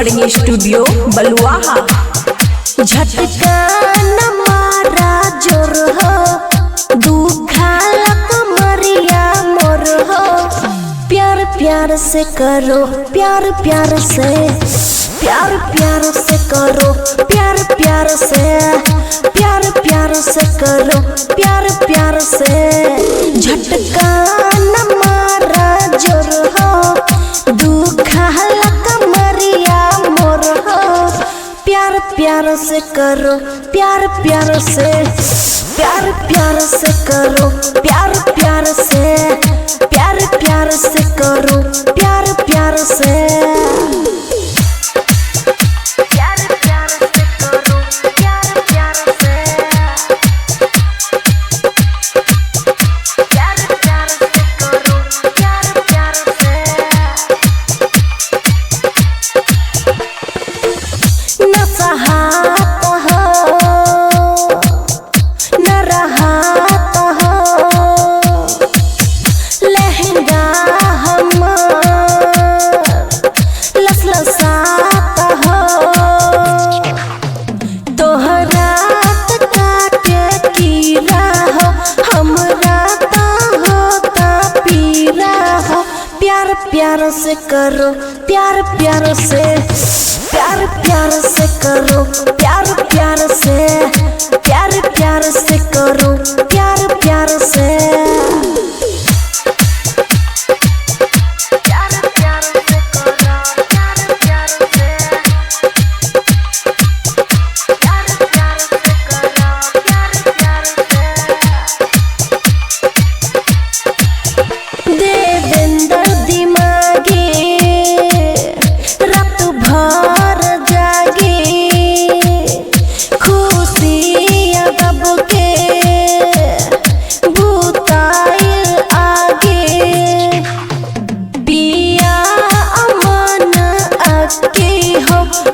Recording studio बलुआहा। झटका न मारा जोर हो, दुखालक मरिया मोर हो। प्यार प्यार से करो, प्यार प्यार से, प्यार प्यार से करो, प्यार प्यार से, प्यार प्यार से करो, प्यार प्यार से। झटका न मारा जोर हो, दुखालक मरिया मोर हो। प्यार प्यार से करो, प्यार प्यार से, प्यार प्यार से करो, प्यार प्यार से, प्यार प्यार से करो, प्यार प्यार से। प्यार से करो, प्यार प्यार से, प्यार प्यार से करो, प्यार प्यार से, प्यार प्यार से करो, प्यार प्यार से।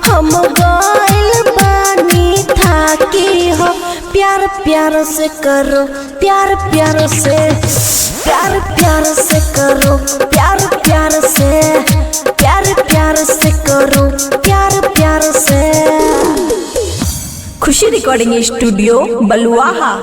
हम गइल बानी थाकी हो। प्यार प्यार से करो, प्यार प्यार से, प्यार प्यार से करो, प्यार प्यार से, प्यार प्यार से करो, प्यार प्यार से। खुशी रिकॉर्डिंग स्टूडियो बलुआहा।